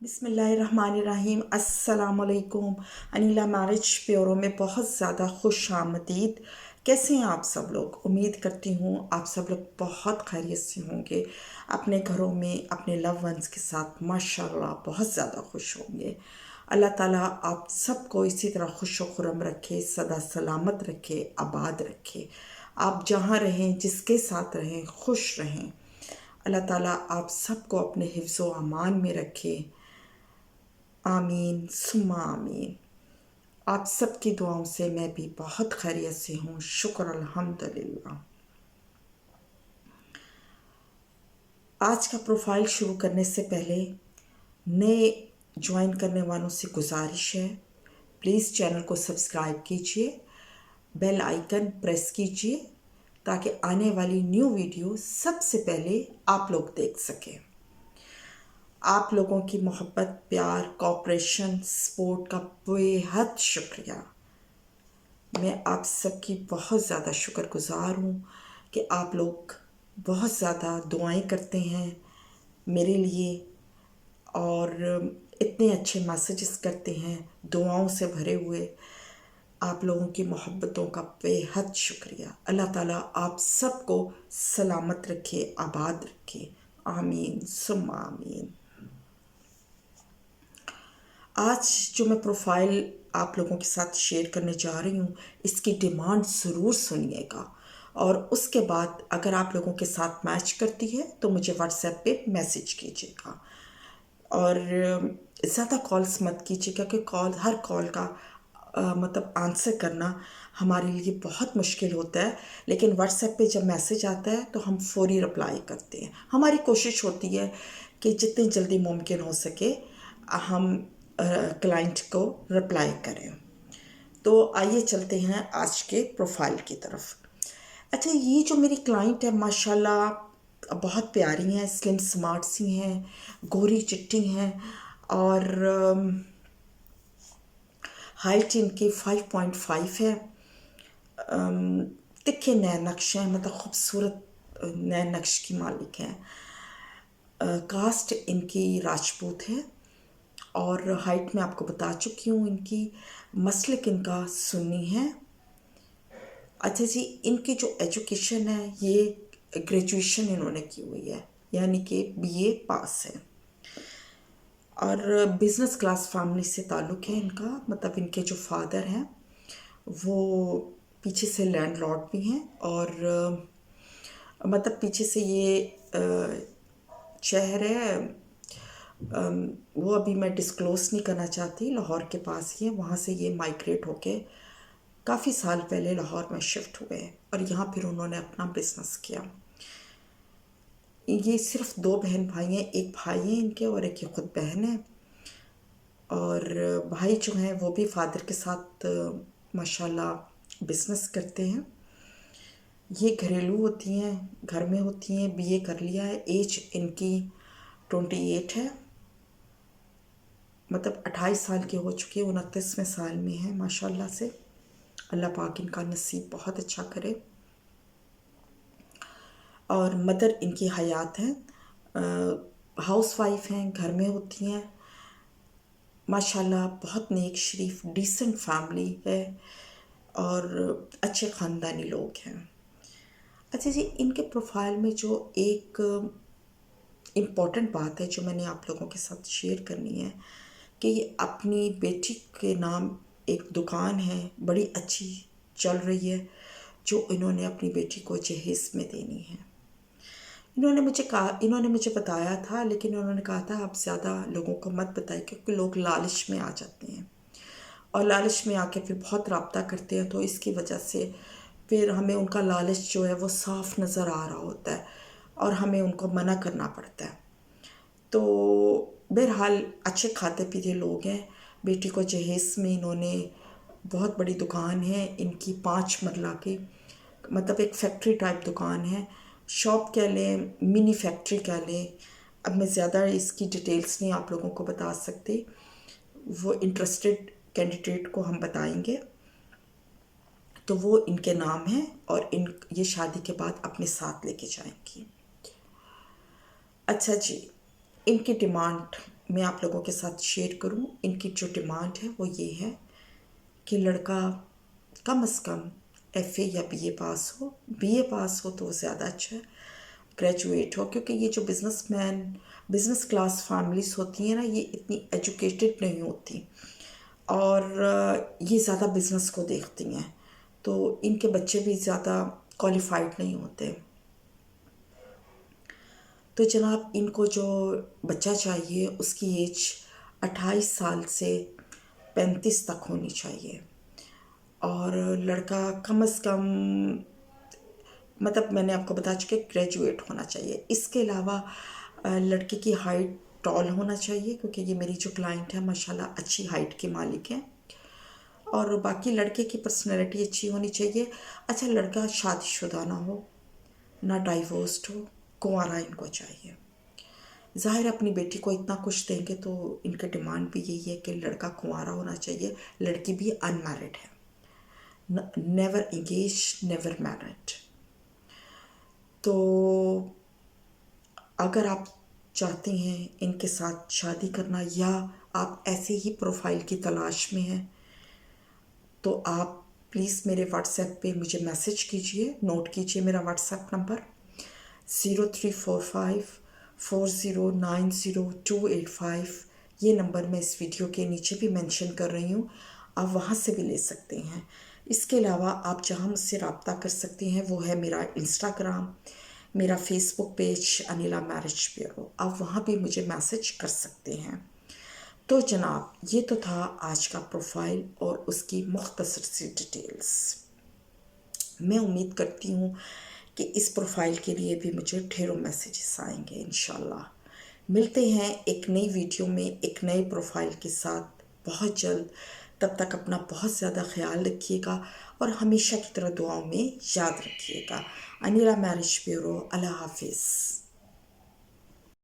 बिस्मिल्लाहिर्रहमानिर्रहीम। अस्सलाम वालेकुम। अनिला मैरिज ब्यूरो में बहुत ज़्यादा खुश आमदीद। कैसे हैं आप सब लोग? उम्मीद करती हूँ आप सब लोग बहुत खैरियत से होंगे, अपने घरों में अपने लव वंस के साथ माशाल्लाह बहुत ज़्यादा खुश होंगे। अल्लाह ताला आप सबको इसी तरह खुश व खुर्रम रखे, सदा सलामत रखे, आबाद रखे। आप जहाँ रहें, जिसके साथ रहें, खुश रहें। अल्लाह ताला आप सबको अपने हिफ्ज़ व अमान में रखे। आमीन सुम्मा आमीन। आप सबकी दुआओं से मैं भी बहुत खैरियत से हूँ, शुक्र अल्हम्दुलिल्लाह। आज का प्रोफाइल शुरू करने से पहले नए ज्वाइन करने वालों से गुजारिश है, प्लीज़ चैनल को सब्सक्राइब कीजिए, बेल आइकन प्रेस कीजिए ताकि आने वाली न्यू वीडियो सबसे पहले आप लोग देख सकें। आप लोगों की मोहब्बत, प्यार, कोऑपरेशन, सपोर्ट का बेहद शुक्रिया। मैं आप सबकी बहुत ज़्यादा शुक्रगुज़ार हूँ कि आप लोग बहुत ज़्यादा दुआएं करते हैं मेरे लिए और इतने अच्छे मैसेजेस करते हैं दुआओं से भरे हुए। आप लोगों की मोहब्बतों का बेहद शुक्रिया। अल्लाह ताला आप सबको सलामत रखे, आबाद रखे। आमीन सुम्मा आमीन। आज जो मैं प्रोफाइल आप लोगों के साथ शेयर करने जा रही हूँ, इसकी डिमांड ज़रूर सुनिएगा और उसके बाद अगर आप लोगों के साथ मैच करती है तो मुझे व्हाट्सएप पे मैसेज कीजिएगा। और ज़्यादा कॉल्स मत कीजिएगा कि हर कॉल का मतलब आंसर करना हमारे लिए बहुत मुश्किल होता है, लेकिन व्हाट्सएप पे जब मैसेज आता है तो हम फौरी रिप्लाई करते हैं। हमारी कोशिश होती है कि जितनी जल्दी मुमकिन हो सके हम क्लाइंट को रिप्लाई करें। तो आइए चलते हैं आज के प्रोफाइल की तरफ। अच्छा, ये जो मेरी क्लाइंट है माशाल्लाह बहुत प्यारी हैं, स्लिम स्मार्ट सी हैं, गोरी चिट्टी हैं और हाइट इनकी 5.5 है। तिखे नए नक्श हैं, मतलब खूबसूरत नए नक्श की मालिक हैं। कास्ट इनकी राजपूत है और हाइट में आपको बता चुकी हूँ इनकी। मसलक इनका सुन्नी है। अच्छा जी, इनकी जो एजुकेशन है ये ग्रेजुएशन इन्होंने की हुई है, यानी कि बीए पास है और बिज़नेस क्लास फैमिली से ताल्लुक़ है इनका। मतलब इनके जो फादर हैं वो पीछे से लैंडलॉर्ड भी हैं और मतलब पीछे से ये शहर है, वो अभी मैं डिस्क्लोज़ नहीं करना चाहती, लाहौर के पास ही है। वहाँ से ये माइग्रेट होके काफ़ी साल पहले लाहौर में शिफ्ट हुए और यहाँ फिर उन्होंने अपना बिज़नेस किया। ये सिर्फ 2 बहन भाई हैं, एक भाई है इनके और एक ये खुद बहन है। और भाई जो हैं वो भी फादर के साथ माशाल्लाह बिज़नेस करते हैं। ये घरेलू होती हैं, घर में होती हैं, बीए कर लिया है। एज इनकी 28 है, मतलब 28 साल की हो चुकी है, 29वें साल में है माशाल्लाह से। अल्लाह पाक इनका नसीब बहुत अच्छा करे। और मदर इनकी हयात हैं, हाउस वाइफ हैं, घर में होती हैं। माशाल्लाह बहुत नेक शरीफ डिसेंट फैमिली है और अच्छे ख़ानदानी लोग हैं। अच्छा जी, इनके प्रोफाइल में जो एक इम्पॉर्टेंट बात है जो मैंने आप लोगों के साथ शेयर करनी है कि ये अपनी बेटी के नाम एक दुकान है, बड़ी अच्छी चल रही है, जो इन्होंने अपनी बेटी को जहेज़ में देनी है। इन्होंने मुझे बताया था, लेकिन उन्होंने कहा था आप ज़्यादा लोगों को मत बताइए क्योंकि लोग लालच में आ जाते हैं और लालच में आके फिर बहुत रब्ता करते हैं, तो इसकी वजह से फिर हमें उनका लालच जो है वो साफ नज़र आ रहा होता है और हमें उनको मना करना पड़ता है। तो बहरहाल अच्छे खाते पीते लोग हैं। बेटी को जहेज़ में इन्होंने बहुत बड़ी दुकान है इनकी, 5 मरला की, मतलब एक फैक्ट्री टाइप दुकान है, शॉप कह लें, मिनी फैक्ट्री कह लें। अब मैं ज़्यादा इसकी डिटेल्स नहीं आप लोगों को बता सकती, वो इंटरेस्टेड कैंडिडेट को हम बताएंगे। तो वो इनके नाम है और ये शादी के बाद अपने साथ लेके जाएंगी। अच्छा जी, इनकी डिमांड मैं आप लोगों के साथ शेयर करूं। इनकी जो डिमांड है वो ये है कि लड़का कम से कम FA या BA पास हो। BA पास हो तो ज़्यादा अच्छा है, ग्रेजुएट हो, क्योंकि ये जो बिजनेस क्लास फैमिलीज होती हैं ना, ये इतनी एजुकेटेड नहीं होती और ये ज़्यादा बिजनेस को देखती हैं, तो इनके बच्चे भी ज़्यादा क्वालिफाइड नहीं होते। तो जनाब, इनको जो बच्चा चाहिए उसकी एज 28 साल से 35 तक होनी चाहिए और लड़का कम से कम, मतलब मैंने आपको बता चुके, ग्रेजुएट होना चाहिए। इसके अलावा लड़के की हाइट टॉल होना चाहिए, क्योंकि ये मेरी जो क्लाइंट है माशाल्लाह अच्छी हाइट के मालिक हैं। और बाकी लड़के की पर्सनैलिटी अच्छी होनी चाहिए। अच्छा, लड़का शादीशुदा ना हो, ना डाइवोर्स्ड हो, कुंवारा इनको चाहिए। ज़ाहिर अपनी बेटी को इतना कुछ देंगे तो इनकी डिमांड भी यही है कि लड़का कुंवारा होना चाहिए, लड़की भी अनमैरिड है, नेवर इंगेज, नेवर मैरिड। तो अगर आप चाहते हैं इनके साथ शादी करना या आप ऐसे ही प्रोफाइल की तलाश में हैं, तो आप प्लीज़ मेरे व्हाट्सएप पे मुझे मैसेज कीजिए। नोट कीजिए मेरा व्हाट्सएप नंबर 03454090 285। ये नंबर मैं इस वीडियो के नीचे भी मेंशन कर रही हूँ, आप वहाँ से भी ले सकते हैं। इसके अलावा आप जहाँ मुझसे रब्ता कर सकते हैं वो है मेरा इंस्टाग्राम, मेरा Facebook page Anila marriage bureau, आप वहाँ भी मुझे मैसेज कर सकते हैं। तो जनाब, ये तो था आज का प्रोफाइल और उसकी मुख्तसर सी डिटेल्स। मैं उम्मीद करती हूँ कि इस प्रोफाइल के लिए भी मुझे ढेरों मैसेजेस आएंगे इंशाल्लाह। मिलते हैं एक नई वीडियो में एक नए प्रोफाइल के साथ बहुत जल्द। तब तक अपना बहुत ज़्यादा ख्याल रखिएगा और हमेशा की तरह दुआओं में याद रखिएगा। अनिला मैरिज ब्यूरो, अल्लाह हाफिज़।